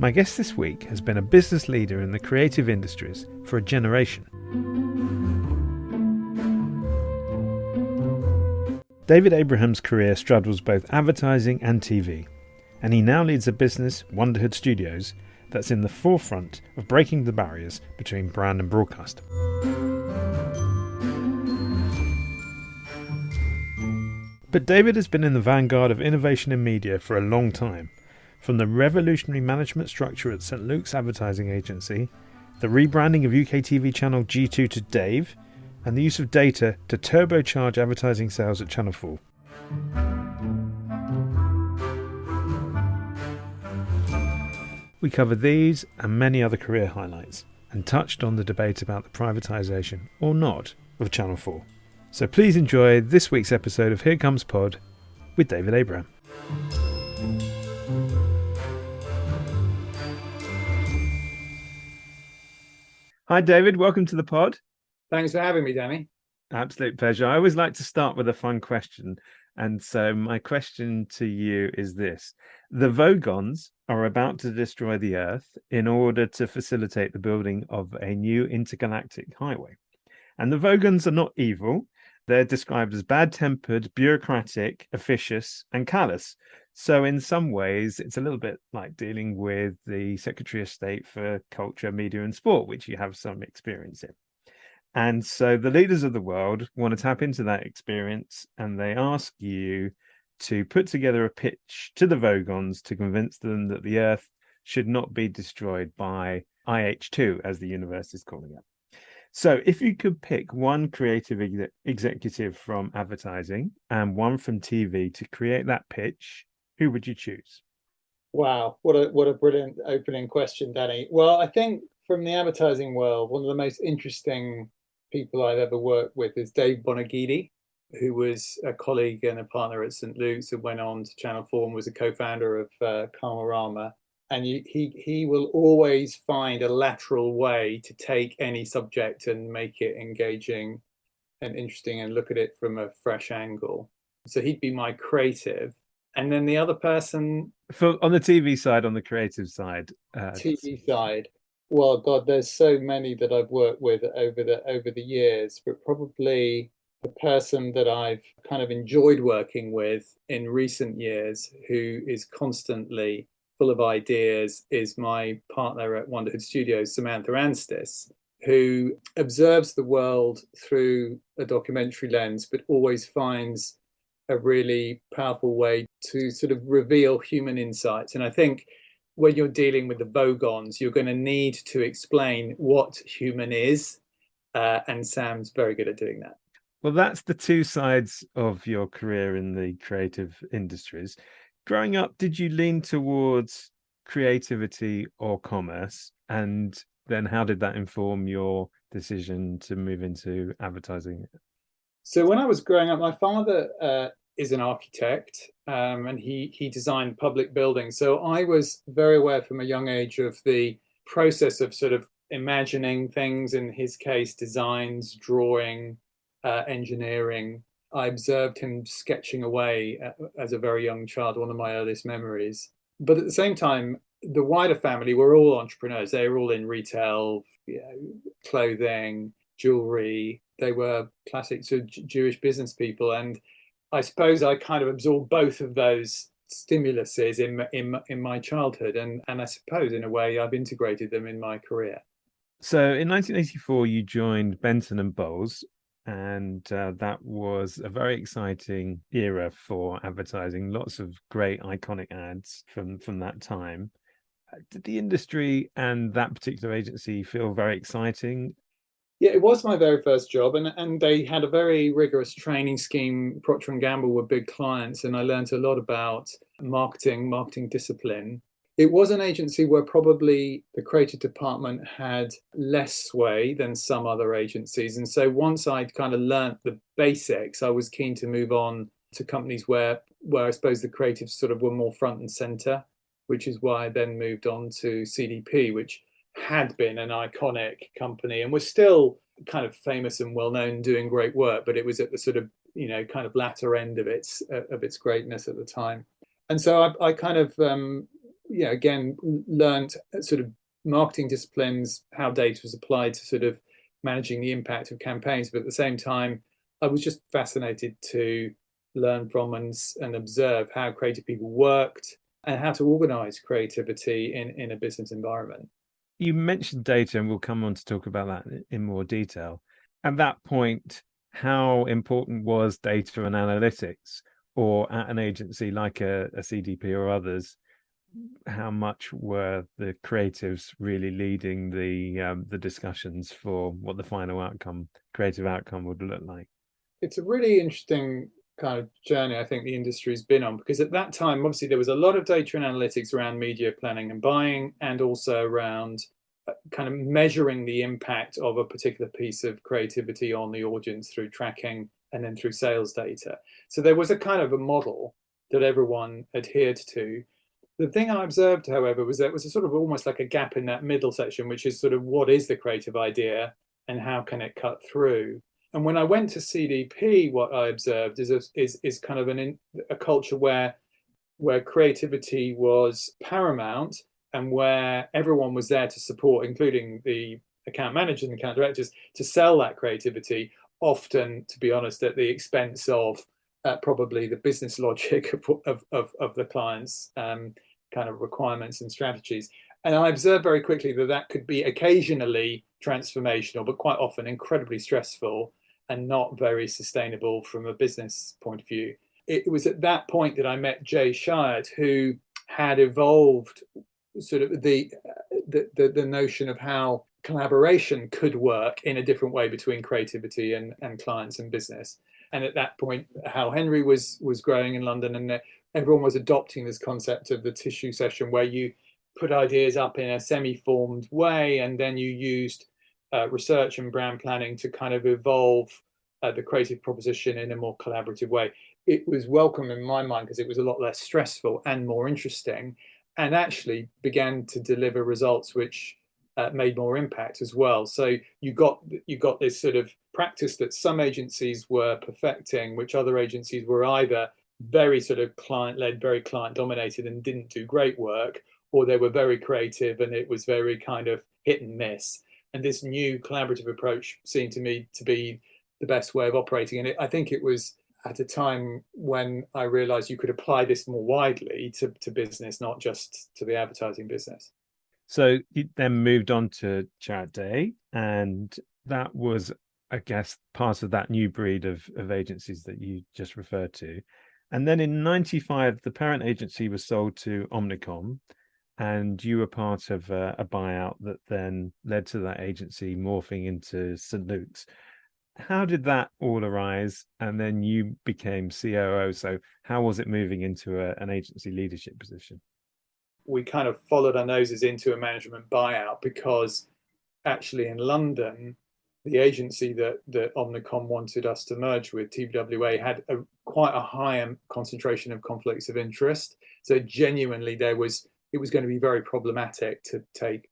My guest this week has been a business leader in the creative industries for a generation. David Abraham's career straddles both advertising and TV, and he now leads a business, Wonderhood Studios, that's in the forefront of breaking the barriers between brand and broadcast. But David has been in the vanguard of innovation in media for a long time, from the revolutionary management structure at St Luke's advertising agency, the rebranding of UKTV channel G2 to Dave, and the use of data to turbocharge advertising sales at Channel 4. We covered these and many other career highlights, and touched on the debate about the privatisation, or not, of Channel 4. So please enjoy this week's episode of Here Comes Pod with David Abraham. Hi David, welcome to the pod. Thanks for having me, Danny. Absolute pleasure. I always like to start with a fun question. And so my question to you is this. The Vogons are about to destroy the Earth in order to facilitate the building of a new intergalactic highway. And the Vogons are not evil. They're described as bad-tempered, bureaucratic, officious, and callous. So in some ways, it's a little bit like dealing with the Secretary of State for Culture, Media and Sport, which you have some experience in. And so the leaders of the world want to tap into that experience, and they ask you to put together a pitch to the Vogons to convince them that the Earth should not be destroyed by IH2, as the universe is calling it. So if you could pick one creative executive from advertising and one from TV to create that pitch, who would you choose? Wow, what a brilliant opening question, Danny. Well, I think from the advertising world, one of the most interesting people I've ever worked with is Dave Bonagidi, who was a colleague and a partner at St Luke's and went on to Channel 4 and was a co-founder of Karmarama. And he will always find a lateral way to take any subject and make it engaging and interesting and look at it from a fresh angle. So he'd be my creative. And then the other person... On the TV side, on the creative side. TV side. Well, God, there's so many that I've worked with over the years, but probably the person that I've kind of enjoyed working with in recent years, who is constantly full of ideas, is my partner at Wonderhood Studios, Samantha Anstis, who observes the world through a documentary lens, but always finds a really powerful way to sort of reveal human insights. And I think when you're dealing with the Vogons, you're going to need to explain what human is. And Sam's very good at doing that. Well, that's the two sides of your career in the creative industries. Growing up, did you lean towards creativity or commerce? And then how did that inform your decision to move into advertising? So when I was growing up, my father is an architect, and he designed public buildings. So I was very aware from a young age of the process of sort of imagining things, in his case, designs, drawing, engineering. I observed him sketching away as a very young child, one of my earliest memories. But at the same time, the wider family were all entrepreneurs. They were all in retail, clothing, jewelry. They were classic sort of Jewish business people. And I suppose I kind of absorbed both of those stimuluses in my childhood. And I suppose in a way I've integrated them in my career. So in 1984, you joined Benton and Bowles. And that was a very exciting era for advertising. Lots of great iconic ads from that time. Did the industry and that particular agency feel very exciting? Yeah, it was my very first job, and they had a very rigorous training scheme. Procter and Gamble were big clients, and I learned a lot about marketing discipline. It was an agency where probably the creative department had less sway than some other agencies. And so once I'd kind of learnt the basics, I was keen to move on to companies where I suppose the creatives sort of were more front and center, which is why I then moved on to CDP, which had been an iconic company and was still kind of famous and well known, doing great work, but it was at the sort of, kind of latter end of its greatness at the time. And so I kind of again, learned sort of marketing disciplines, how data was applied to sort of managing the impact of campaigns. But at the same time, I was just fascinated to learn from and observe how creative people worked and how to organize creativity in a business environment. You mentioned data, and we'll come on to talk about that in more detail. At that point, how important was data and analytics, or at an agency like a CDP or others? How much were the creatives really leading the discussions for what the final outcome, creative outcome, would look like? It's a really interesting kind of journey I think the industry's been on, because at that time, obviously, there was a lot of data and analytics around media planning and buying, and also around kind of measuring the impact of a particular piece of creativity on the audience through tracking and then through sales data. So there was a kind of a model that everyone adhered to. The thing I observed, however, was there was a sort of almost like a gap in that middle section, which is sort of what is the creative idea and how can it cut through? And when I went to CDP, what I observed is kind of a culture where creativity was paramount and where everyone was there to support, including the account managers and account directors, to sell that creativity, often, to be honest, at the expense of probably the business logic of the clients' kind of requirements and strategies. And I observed very quickly that that could be occasionally transformational, but quite often incredibly stressful and not very sustainable from a business point of view. It was at that point that I met Jay Chiat, who had evolved sort of the notion of how collaboration could work in a different way between creativity and clients and business. And at that point, Hal Henry was growing in London, and everyone was adopting this concept of the tissue session, where you put ideas up in a semi-formed way, and then you used research and brand planning to kind of evolve the creative proposition in a more collaborative way. It was welcome in my mind because it was a lot less stressful and more interesting, and actually began to deliver results which made more impact as well. So you got this sort of practice that some agencies were perfecting, which other agencies were either very sort of client-led, very client-dominated, and didn't do great work, or they were very creative and it was very kind of hit and miss. And this new collaborative approach seemed to me to be the best way of operating. And I think it was at a time when I realized you could apply this more widely to business, not just to the advertising business. So you then moved on to Chiat Day, and that was, I guess, part of that new breed of agencies that you just referred to. And then in 95, the parent agency was sold to Omnicom, and you were part of a buyout that then led to that agency morphing into St. Luke's. How did that all arise? And then you became COO. So how was it moving into an agency leadership position? We kind of followed our noses into a management buyout, because actually in London, the agency that Omnicom wanted us to merge with, TBWA, had quite a high concentration of conflicts of interest. So genuinely, it was going to be very problematic to take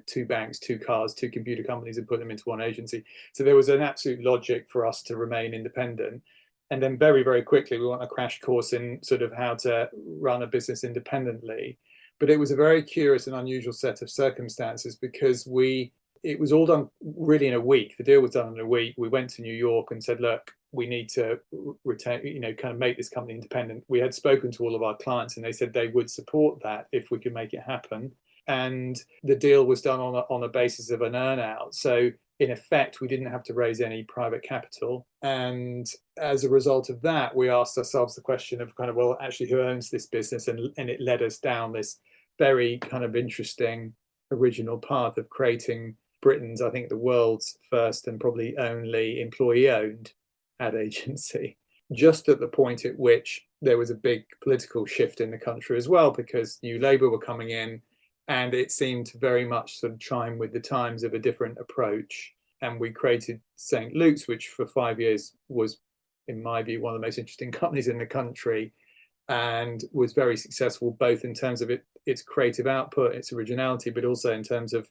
two banks, two cars, two computer companies, and put them into one agency. So there was an absolute logic for us to remain independent. And then very, very quickly, we went a crash course in sort of how to run a business independently. But it was a very curious and unusual set of circumstances, because it was all done really in a week. The deal was done in a week. We went to New York and said, look, we need to retain, kind of make this company independent. We had spoken to all of our clients and they said they would support that if we could make it happen. And the deal was done on a basis of an earn-out. So in effect, we didn't have to raise any private capital. And as a result of that, we asked ourselves the question of kind of, well, actually, who owns this business? And it led us down this very kind of interesting original path of creating Britain's, I think, the world's first and probably only employee-owned ad agency, just at the point at which there was a big political shift in the country as well, because New Labour were coming in, and it seemed to very much sort of chime with the times of a different approach. And we created St. Luke's, which for 5 years was, in my view, one of the most interesting companies in the country, and was very successful, both in terms of its creative output, its originality, but also in terms of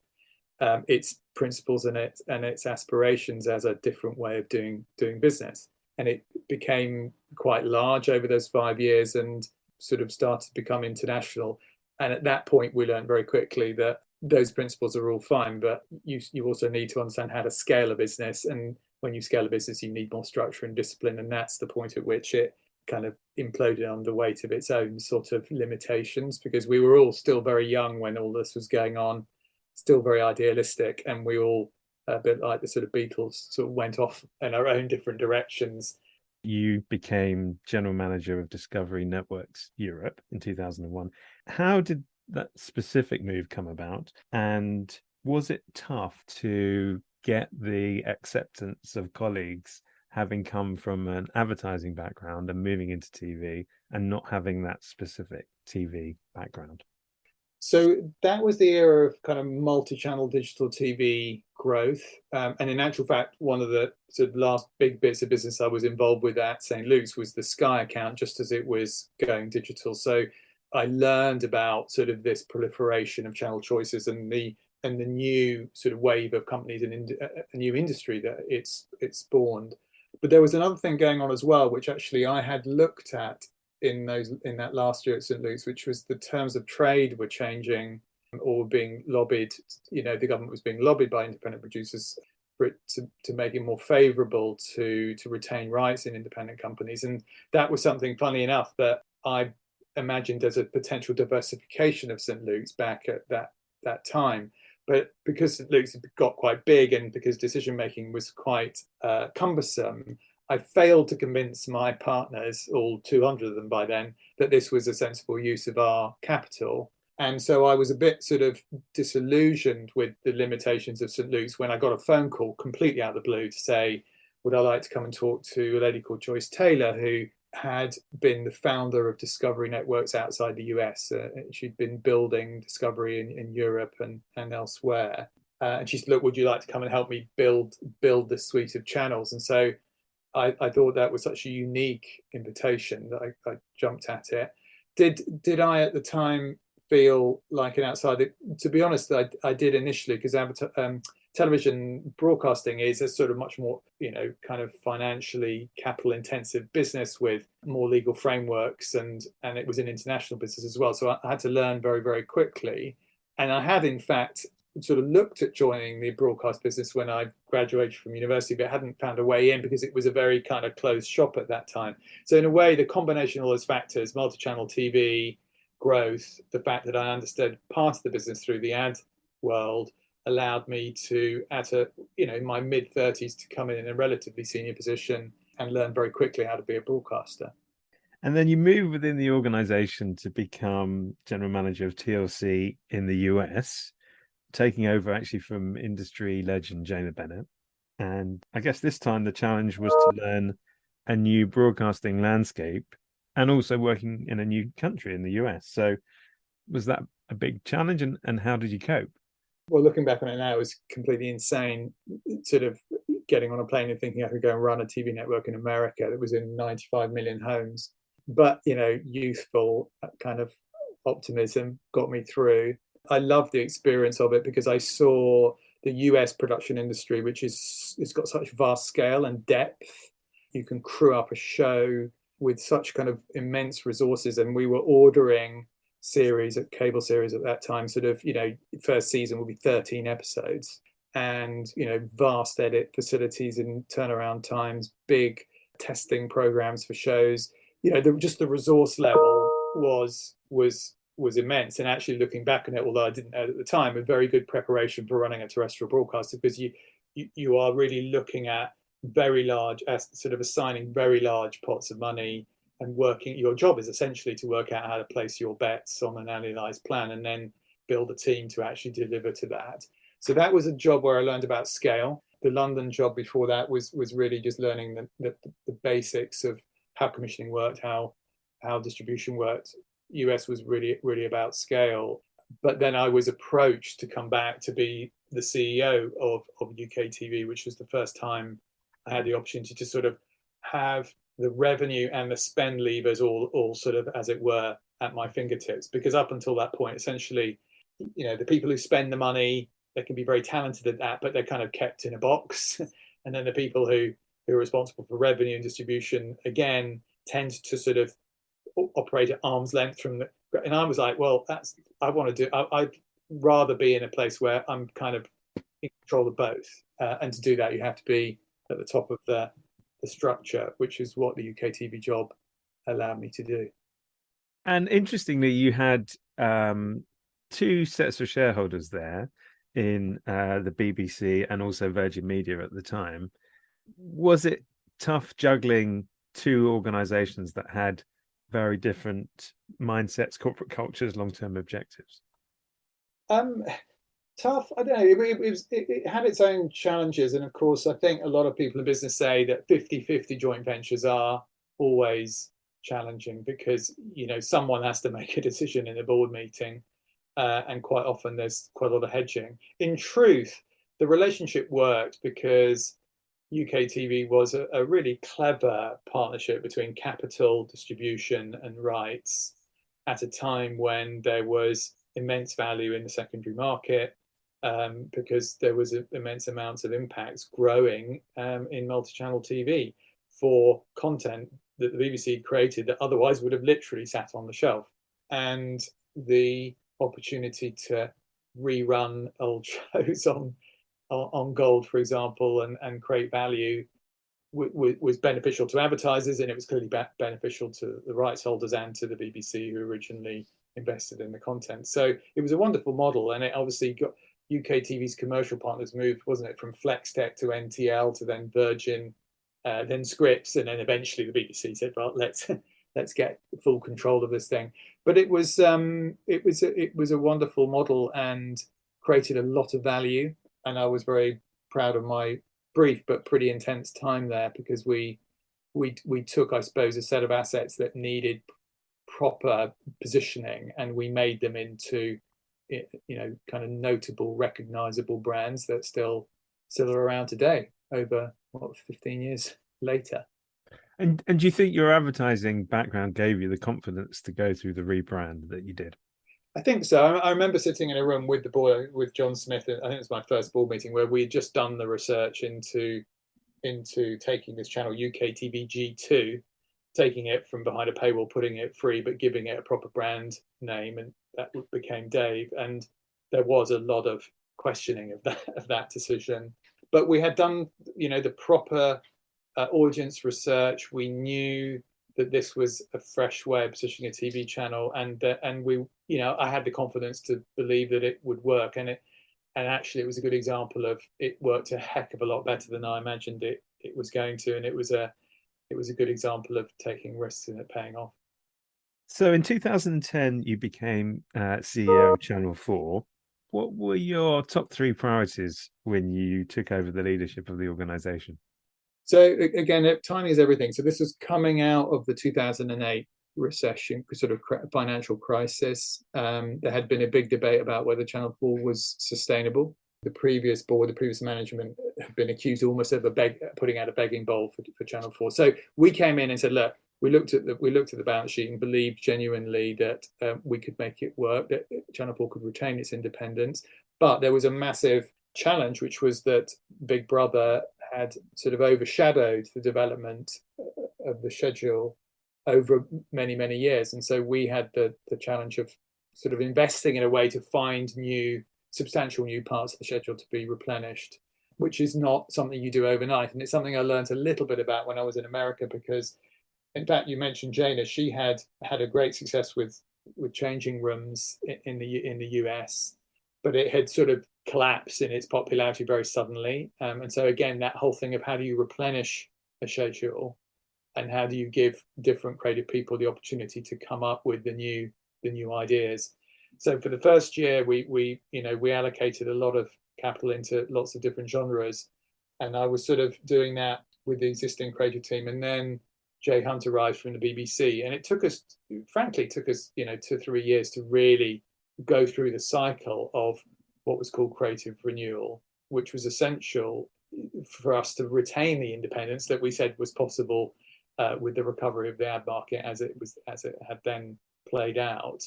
its principles and its aspirations as a different way of doing business. And it became quite large over those 5 years and sort of started to become international. And at that point, we learned very quickly that those principles are all fine, but you also need to understand how to scale a business. And when you scale a business, you need more structure and discipline. And that's the point at which it kind of imploded under the weight of its own sort of limitations, because we were all still very young when all this was going on, still very idealistic, and we all, a bit like the sort of Beatles, sort of went off in our own different directions. You became general manager of Discovery Networks Europe in 2001. How did that specific move come about? And was it tough to get the acceptance of colleagues having come from an advertising background and moving into TV and not having that specific TV background? So that was the era of kind of multi-channel digital TV growth. And in actual fact, one of the sort of last big bits of business I was involved with at St. Luke's was the Sky account, just as it was going digital. So I learned about sort of this proliferation of channel choices and the new sort of wave of companies and a new industry that it's spawned. But there was another thing going on as well, which actually I had looked at in that last year at St. Luke's, which was the terms of trade were changing or being lobbied. The government was being lobbied by independent producers for it to make it more favourable to retain rights in independent companies. And that was something, funny enough, that I imagined as a potential diversification of St. Luke's back at that time. But because St. Luke's got quite big and because decision making was quite cumbersome, I failed to convince my partners, all 200 of them by then, that this was a sensible use of our capital. And so I was a bit sort of disillusioned with the limitations of St. Luke's when I got a phone call completely out of the blue to say, would I like to come and talk to a lady called Joyce Taylor, who had been the founder of Discovery Networks outside the US. She'd been building Discovery in Europe and elsewhere. And she said, look, would you like to come and help me build this suite of channels? And so I thought that was such a unique invitation that I jumped at it. Did I at the time feel like an outsider? To be honest, I did initially, because television broadcasting is a sort of much more, kind of financially capital intensive business with more legal frameworks, and it was an international business as well. So I had to learn very, very quickly. And I had, in fact, sort of looked at joining the broadcast business when I graduated from university, but hadn't found a way in because it was a very kind of closed shop at that time. So in a way, the combination of all those factors, multi-channel TV, growth, the fact that I understood part of the business through the ad world, allowed me to, in my mid-30s, to come in a relatively senior position and learn very quickly how to be a broadcaster. And then you move within the organization to become general manager of TLC in the US, taking over actually from industry legend Jana Bennett. And I guess this time the challenge was to learn a new broadcasting landscape and also working in a new country in the US. So was that a big challenge, and how did you cope? Well, looking back on it now, it was completely insane, sort of getting on a plane and thinking I could go and run a TV network in America that was in 95 million homes. But, youthful kind of optimism got me through. I loved the experience of it because I saw the US production industry, which it's got such vast scale and depth. You can crew up a show with such kind of immense resources. And we were ordering cable series at that time, sort of, first season will be 13 episodes and, vast edit facilities and turnaround times, big testing programs for shows. Just the resource level was immense. And actually looking back on it, although I didn't know at the time, a very good preparation for running a terrestrial broadcaster, because you are really looking at very large, sort of assigning very large pots of money and working. Your job is essentially to work out how to place your bets on an analyzed plan and then build a team to actually deliver to that. So that was a job where I learned about scale. The London job before that was really just learning the basics of how commissioning worked, how distribution worked. US was really about scale. But then I was approached to come back to be the CEO of UKTV, which was the first time I had the opportunity to sort of have the revenue and the spend levers all sort of, as it were, at my fingertips. Because up until that point, essentially, the people who spend the money, they can be very talented at that, but they're kind of kept in a box. And then the people who are responsible for revenue and distribution, again, tend to sort of operate at arm's length from And I was like, well, I want to do. I'd rather be in a place where I'm kind of in control of both, and to do that, you have to be at the top of the structure, which is what the UKTV job allowed me to do. And interestingly, you had two sets of shareholders there in the BBC and also Virgin Media at the time. Was it tough juggling two organizations that had very different mindsets, corporate cultures, long-term objectives? Um, Tough. I don't know. It had its own challenges, and of course, I think a lot of people in business say that 50-50 joint ventures are always challenging because someone has to make a decision in a board meeting, and quite often there's quite a lot of hedging. In truth, the relationship worked because UKTV was a really clever partnership between capital, distribution, and rights at a time when there was immense value in the secondary market, because there was immense amounts of impacts growing in multi-channel TV for content that the BBC created that otherwise would have literally sat on the shelf. And the opportunity to rerun old shows on Gold, for example, and create value was beneficial to advertisers, and it was clearly beneficial to the rights holders and to the BBC who originally invested in the content. So it was a wonderful model, and it obviously got UKTV's commercial partners moved, wasn't it, from Flextech to NTL to then Virgin, then Scripps, and then eventually the BBC said, "Well, let's get full control of this thing." But it was a wonderful model and created a lot of value, and I was very proud of my brief but pretty intense time there because we took, I suppose, a set of assets that needed proper positioning, and we made them into kind of notable, recognizable brands that still are around today over 15 years later. And do you think your advertising background gave you the confidence to go through the rebrand that you did? I think so. I remember sitting in a room with the board, with John Smith. I think it was my first board meeting where we had just done the research into taking this channel UKTV G2, taking it from behind a paywall, putting it free, but giving it a proper brand name, and that became Dave. And there was a lot of questioning of that decision, but we had done the proper audience research. We knew that this was a fresh way of positioning a TV channel, and we I had the confidence to believe that it would work, and actually it was a good example of it worked a heck of a lot better than I imagined it was going to, and it was a good example of taking risks and it paying off. So in 2010, you became CEO of Channel 4. What were your top three priorities when you took over the leadership of the organization? So again, timing is everything. So this was coming out of the 2008 recession, sort of financial crisis. There had been a big debate about whether Channel 4 was sustainable. The previous board, the previous management had been accused almost of putting out a begging bowl for Channel 4. So we came in and said, look, we looked at the balance sheet and believed genuinely that we could make it work, that Channel 4 could retain its independence. But there was a massive challenge, which was that Big Brother had sort of overshadowed the development of the schedule over many, many years. And so we had the challenge of sort of investing in a way to find substantial new parts of the schedule to be replenished, which is not something you do overnight. And it's something I learned a little bit about when I was in America, because in fact, you mentioned Jana, she had a great success with changing rooms in the US, but it had sort of collapsed in its popularity very suddenly. And so again, that whole thing of how do you replenish a schedule and how do you give different creative people the opportunity to come up with the new ideas. So for the first year, we allocated a lot of capital into lots of different genres, and I was sort of doing that with the existing creative team. And then Jay Hunt arrived from the BBC, and it took us 2-3 years to really go through the cycle of what was called creative renewal, which was essential for us to retain the independence that we said was possible with the recovery of the ad market as it had then played out.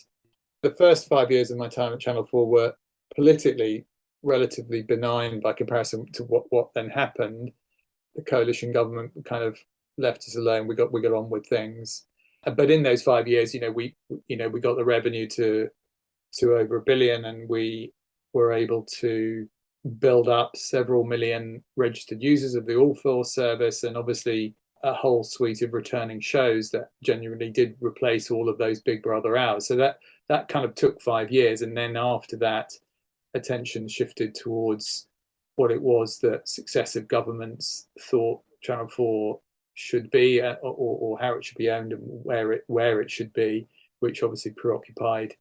The first 5 years of my time at Channel 4 were politically relatively benign by comparison to what then happened. The coalition government kind of left us alone. We got on with things. But in those 5 years, we got the revenue to over 1 billion, and we were able to build up several million registered users of the All Four service, and obviously a whole suite of returning shows that genuinely did replace all of those Big Brother hours. So that kind of took 5 years, and then after that, attention shifted towards what it was that successive governments thought Channel 4 should be, or how it should be owned and where it should be, which obviously preoccupied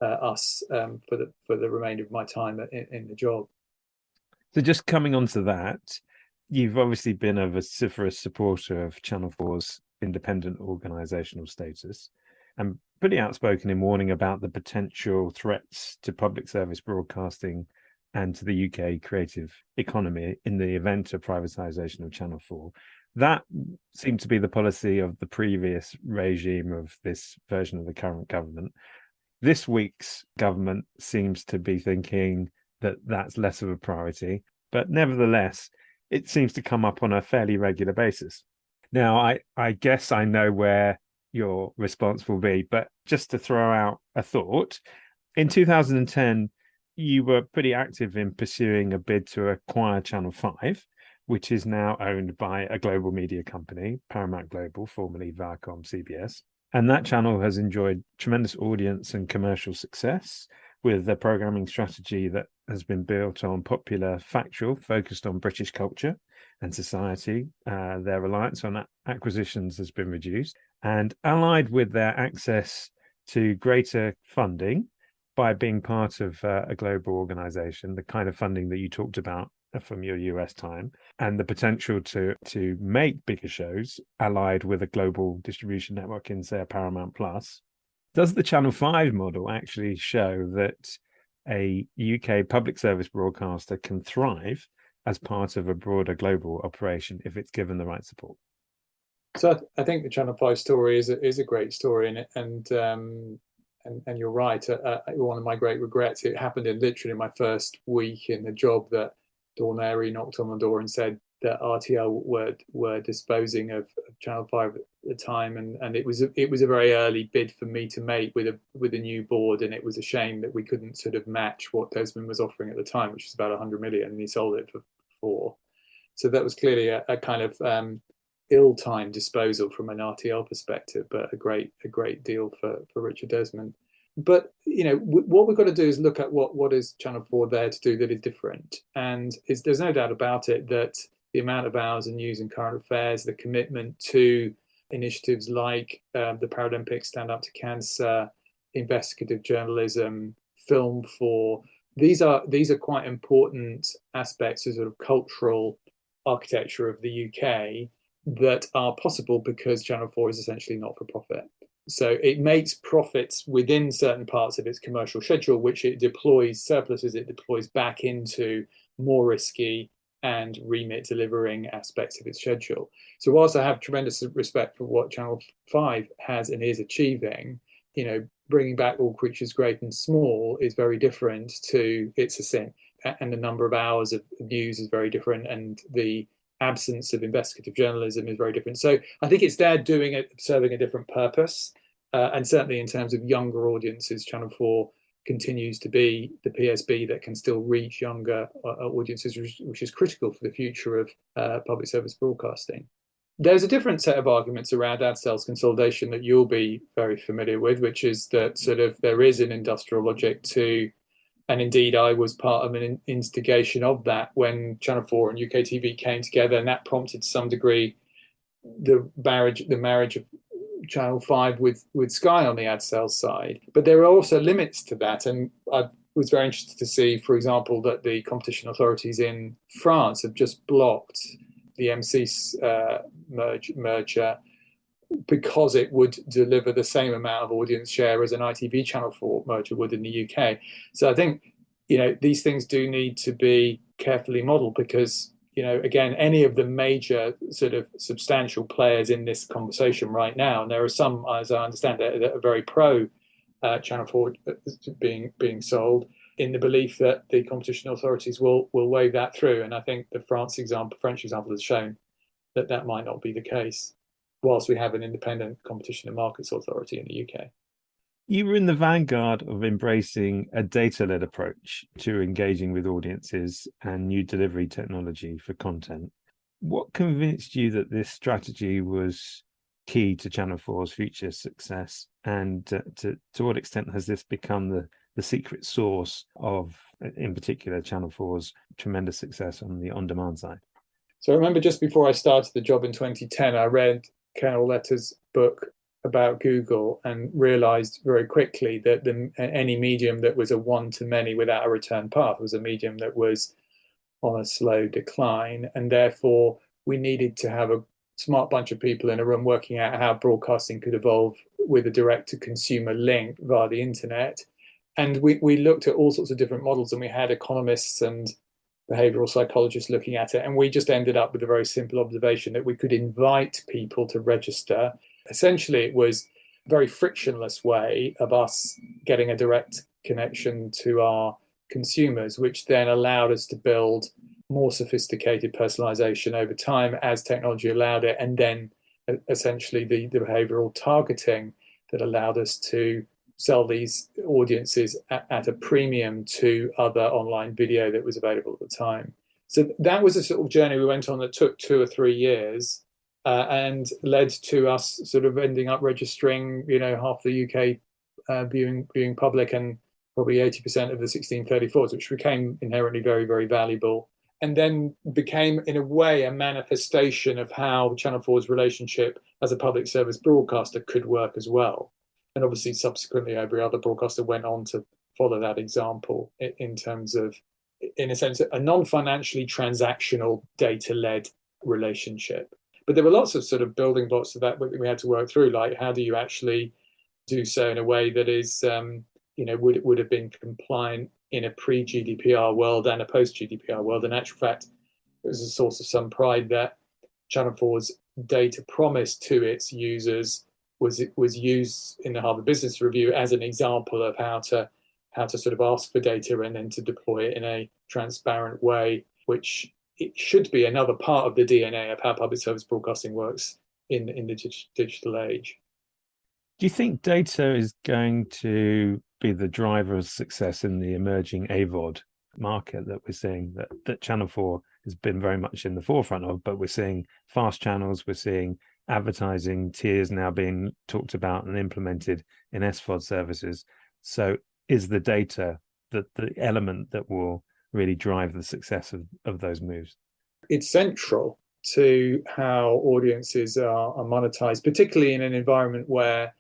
us for the remainder of my time in the job. So just coming on to that, you've obviously been a vociferous supporter of Channel 4's independent organisational status and pretty outspoken in warning about the potential threats to public service broadcasting and to the UK creative economy in the event of privatisation of Channel 4. That seemed to be the policy of the previous regime of this version of the current government. This week's government seems to be thinking that that's less of a priority, but nevertheless, it seems to come up on a fairly regular basis. Now, I guess I know where your response will be, but just to throw out a thought, in 2010, you were pretty active in pursuing a bid to acquire Channel 5, which is now owned by a global media company, Paramount Global, formerly Viacom CBS. And that channel has enjoyed tremendous audience and commercial success with a programming strategy that has been built on popular factual, focused on British culture and society. Their reliance on acquisitions has been reduced, and allied with their access to greater funding by being part of a global organization, the kind of funding that you talked about from your US time, and the potential to make bigger shows allied with a global distribution network in, say, a Paramount Plus. Does the Channel 5 model actually show that a UK public service broadcaster can thrive as part of a broader global operation if it's given the right support? So I think the Channel 5 story is a great story, and you're right. One of my great regrets, it happened in literally my first week in the job, that Dawn Airy knocked on the door and said that RTL were disposing of Channel 5 at the time, and it was a very early bid for me to make with a new board, and it was a shame that we couldn't sort of match what Desmond was offering at the time, which was about 100 million, and he sold it for 4. So that was clearly a kind of ill-timed disposal from an RTL perspective, but a great deal for Richard Desmond. But what we've got to do is look at what is Channel 4 there to do that is different, and there's no doubt about it that the amount of hours in news and current affairs, the commitment to initiatives like the Paralympics, Stand Up to Cancer, investigative journalism, Film 4, these are quite important aspects of sort of cultural architecture of the UK that are possible because Channel 4 is essentially not for profit. So it makes profits within certain parts of its commercial schedule, which it deploys surpluses, it deploys back into more risky and remit delivering aspects of its schedule. So whilst I have tremendous respect for what Channel 5 has and is achieving, bringing back All Creatures Great and Small is very different to It's a Sin. And the number of hours of news is very different, and the absence of investigative journalism is very different. So I think it's there serving a different purpose. And certainly in terms of younger audiences, Channel 4 continues to be the PSB that can still reach younger audiences, which is critical for the future of public service broadcasting. There's a different set of arguments around ad sales consolidation that you'll be very familiar with, which is that sort of there is an industrial logic to, and indeed I was part of an instigation of that when Channel 4 and UKTV came together, and that prompted to some degree the marriage of Channel 5 with Sky on the ad sales side. But there are also limits to that, and I was very interested to see, for example, that the competition authorities in France have just blocked the M6 merger because it would deliver the same amount of audience share as an ITV Channel 4 merger would in the UK. So I think, these things do need to be carefully modelled because, again, any of the major sort of substantial players in this conversation right now, and there are some, as I understand it, that are very pro Channel 4 being sold, in the belief that the competition authorities will wave that through. And I think the French example has shown that might not be the case. whilst we have an independent competition and markets authority in the UK. You were in the vanguard of embracing a data-led approach to engaging with audiences and new delivery technology for content. What convinced you that this strategy was key to Channel 4's future success? And to what extent has this become the secret sauce of, in particular, Channel 4's tremendous success on the on-demand side? So I remember just before I started the job in 2010, I read Colonel Letter's book about Google and realized very quickly that any medium that was a one-to-many without a return path was a medium that was on a slow decline. And therefore, we needed to have a smart bunch of people in a room working out how broadcasting could evolve with a direct-to-consumer link via the internet. And we looked at all sorts of different models, and we had economists and behavioral psychologists looking at it. And we just ended up with a very simple observation that we could invite people to register. Essentially, it was a very frictionless way of us getting a direct connection to our consumers, which then allowed us to build more sophisticated personalization over time as technology allowed it. And then essentially the behavioral targeting that allowed us to sell these audiences at a premium to other online video that was available at the time. So that was a sort of journey we went on that took 2 or 3 years and led to us sort of ending up registering, half the UK viewing public and probably 80% of the 1634s, which became inherently very, very valuable. And then became, in a way, a manifestation of how Channel 4's relationship as a public service broadcaster could work as well. And obviously, subsequently, every other broadcaster went on to follow that example in terms of, in a sense, a non-financially transactional data-led relationship. But there were lots of sort of building blocks to that we had to work through, like how do you actually do so in a way that is, would have been compliant in a pre-GDPR world and a post-GDPR world. In actual fact, it was a source of some pride that Channel 4's data promise to its users was used in the Harvard Business Review as an example of how to sort of ask for data and then to deploy it in a transparent way, which it should be another part of the DNA of how public service broadcasting works in the digital age. Do you think data is going to be the driver of success in the emerging AVOD market that we're seeing, that Channel 4 has been very much in the forefront of, but we're seeing fast channels, we're seeing advertising tiers now being talked about and implemented in SVOD services. So is the data the element that will really drive the success of those moves? It's central to how audiences are monetized, particularly in an environment where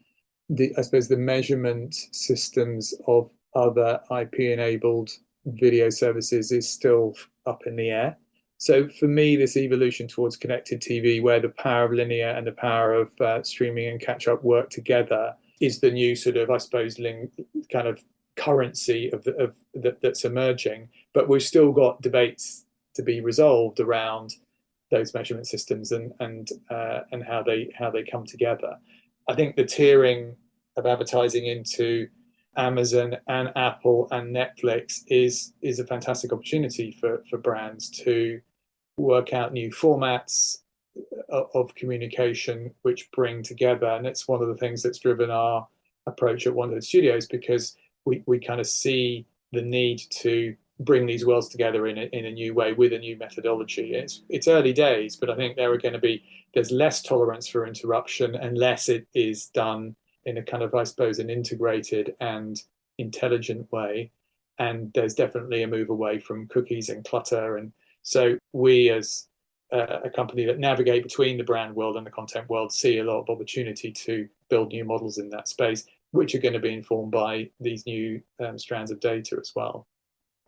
I suppose the measurement systems of other IP-enabled video services is still up in the air. So for me, this evolution towards connected TV, where the power of linear and the power of streaming and catch-up work together, is the new sort of, I suppose, kind of currency that's emerging. But we've still got debates to be resolved around those measurement systems and how they come together. I think the tiering of advertising into Amazon and Apple and Netflix is a fantastic opportunity for brands to work out new formats of communication which bring together. And it's one of the things that's driven our approach at Wonderhood Studios, because we kind of see the need to bring these worlds together in a new way with a new methodology. It's early days, but I think there's less tolerance for interruption unless it is done in a kind of, I suppose, an integrated and intelligent way. And there's definitely a move away from cookies and clutter. And so we, as a company that navigate between the brand world and the content world, see a lot of opportunity to build new models in that space, which are going to be informed by these new strands of data as well.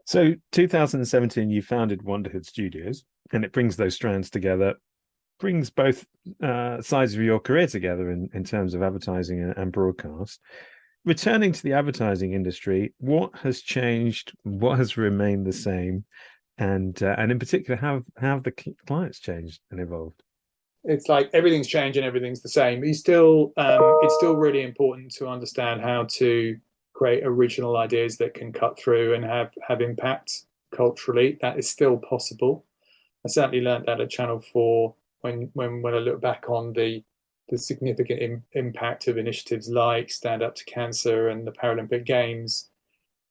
So 2017, you founded Wonderhood Studios, and it brings those strands together, brings both sides of your career together in terms of advertising and broadcast. Returning to the advertising industry, what has changed? What has remained the same? And in particular, how have the clients changed and evolved? It's like everything's changed and everything's the same. It's still really important to understand how to create original ideas that can cut through and have impact culturally. That is still possible. I certainly learned that at Channel 4 when I look back on the the significant impact of initiatives like Stand Up to Cancer and the Paralympic Games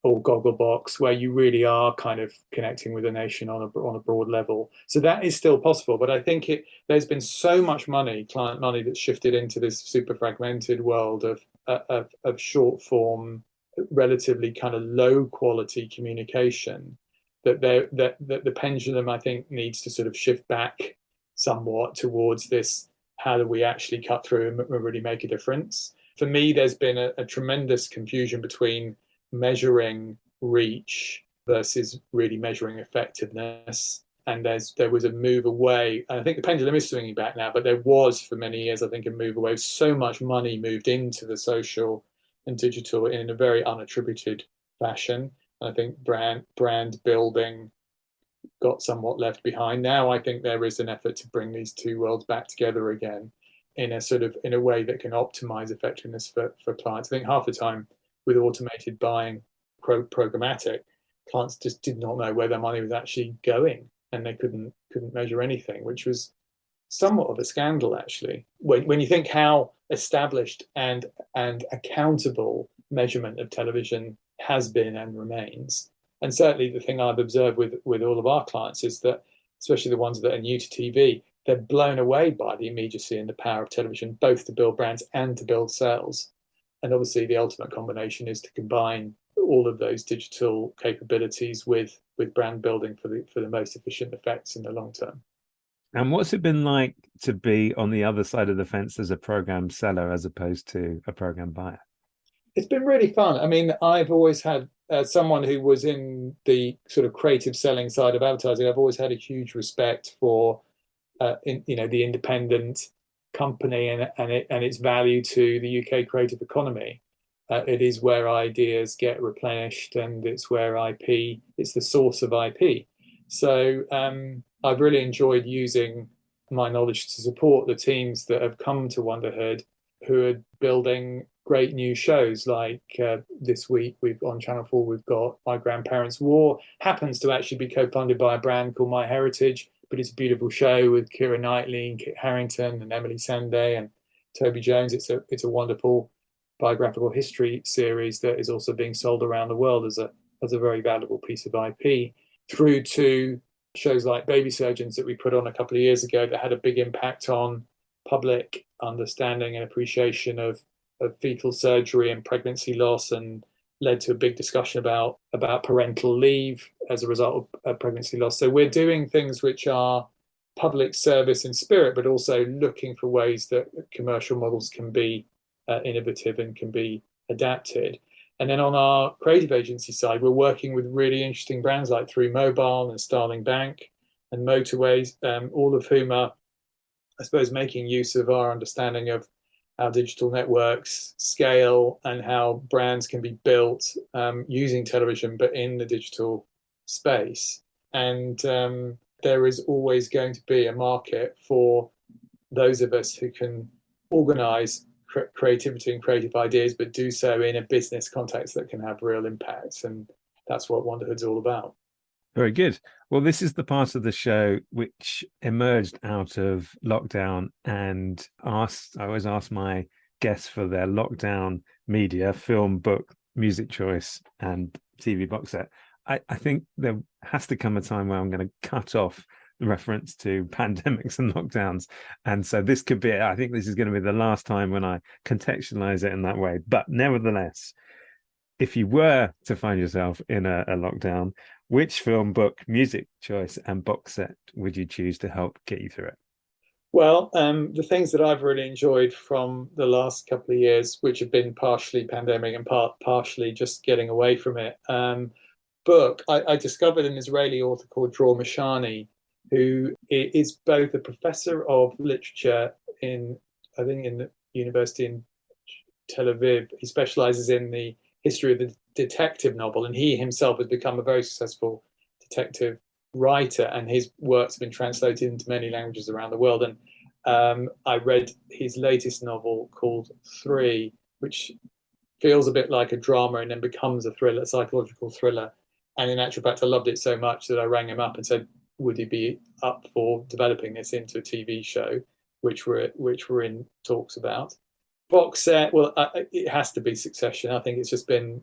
or Gogglebox, where you really are kind of connecting with a nation on a broad level. So that is still possible, but I think there's been so much money, client money, that's shifted into this super fragmented world of short form, relatively kind of low quality communication that the pendulum, I think, needs to sort of shift back somewhat towards this. How do we actually cut through and really make a difference? For me, there's been a tremendous confusion between measuring reach versus really measuring effectiveness. And there was a move away. And I think the pendulum is swinging back now, but there was for many years, I think, a move away. So much money moved into the social and digital in a very unattributed fashion. And I think brand building got somewhat left behind. Now I think there is an effort to bring these two worlds back together again in a way that can optimize effectiveness for clients. I think half the time with automated buying programmatic, clients just did not know where their money was actually going, and they couldn't measure anything, which was somewhat of a scandal actually. When you think how established and accountable measurement of television has been and remains. And certainly the thing I've observed with all of our clients is that, especially the ones that are new to TV, they're blown away by the immediacy and the power of television, both to build brands and to build sales. And obviously the ultimate combination is to combine all of those digital capabilities with brand building for the most efficient effects in the long term. And what's it been like to be on the other side of the fence as a program seller as opposed to a program buyer? It's been really fun. I mean, I've always had, as someone who was in the sort of creative selling side of advertising, I've always had a huge respect for, the independent company and its value to the UK creative economy. It is where ideas get replenished, and it's where it's the source of IP. So I've really enjoyed using my knowledge to support the teams that have come to Wonderhood, who are building great new shows. Like this week, on Channel 4, we've got My Grandparents' War. Happens to actually be co-funded by a brand called My Heritage, but it's a beautiful show with Keira Knightley and Kit Harington and Emily Sandé and Toby Jones. It's a wonderful biographical history series that is also being sold around the world as a very valuable piece of IP, through to shows like Baby Surgeons that we put on a couple of years ago that had a big impact on public understanding and appreciation of fetal surgery and pregnancy loss, and led to a big discussion about parental leave as a result of pregnancy loss. So we're doing things which are public service in spirit, but also looking for ways that commercial models can be innovative and can be adapted. And then on our creative agency side, we're working with really interesting brands like Through Mobile and Starling Bank and Motorways, all of whom are, I suppose, making use of our understanding of how digital networks scale and how brands can be built using television, but in the digital space. And there is always going to be a market for those of us who can organize creativity and creative ideas, but do so in a business context that can have real impacts. And that's what Wonderhood's all about. Very good. Well, this is the part of the show which emerged out of lockdown, and I always ask my guests for their lockdown media, film, book, music choice, and TV box set. I think there has to come a time where I'm going to cut off the reference to pandemics and lockdowns. And so this could be, I think this is going to be the last time when I contextualize it in that way. But nevertheless, if you were to find yourself in a lockdown, which film, book, music choice, and box set would you choose to help get you through it? Well, the things that I've really enjoyed from the last couple of years, which have been partially pandemic and partially just getting away from it. Book, I discovered an Israeli author called Dror Mishani, who is both a professor of literature in the university in Tel Aviv. He specializes in the history of the detective novel, and he himself has become a very successful detective writer, and his works have been translated into many languages around the world. And I read his latest novel called 3, which feels a bit like a drama and then becomes a thriller, a psychological thriller. And in actual fact, I loved it so much that I rang him up and said, would he be up for developing this into a TV show, we're in talks about. Box set, well, it has to be Succession. I think it's just been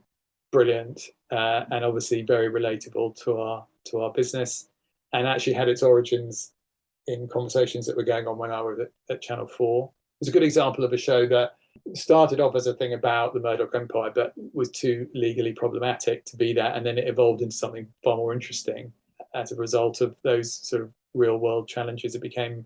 brilliant, and obviously very relatable to our business, and actually had its origins in conversations that were going on when I was at Channel 4. It's a good example of a show that started off as a thing about the Murdoch Empire, but was too legally problematic to be that, and then it evolved into something far more interesting as a result of those sort of real world challenges. It became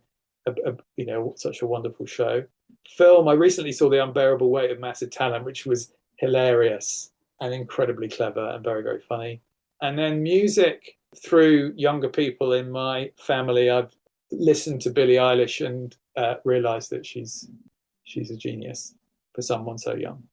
such a wonderful show. Film, I recently saw The Unbearable Weight of Massive Talent, which was hilarious and incredibly clever and very, very funny. And then music, through younger people in my family, I've listened to Billie Eilish and realised that she's a genius for someone so young.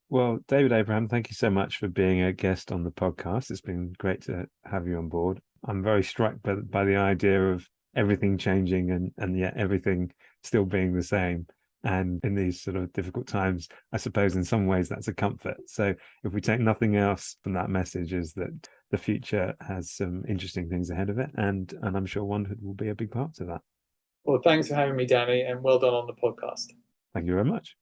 Well, David Abraham, thank you so much for being a guest on the podcast. It's been great to have you on board. I'm very struck by the idea of everything changing and yet everything still being the same. And in these sort of difficult times, I suppose in some ways that's a comfort. So if we take nothing else from that message, is that the future has some interesting things ahead of it. And I'm sure Wonderhood will be a big part of that. Well, thanks for having me, Danny, and well done on the podcast. Thank you very much.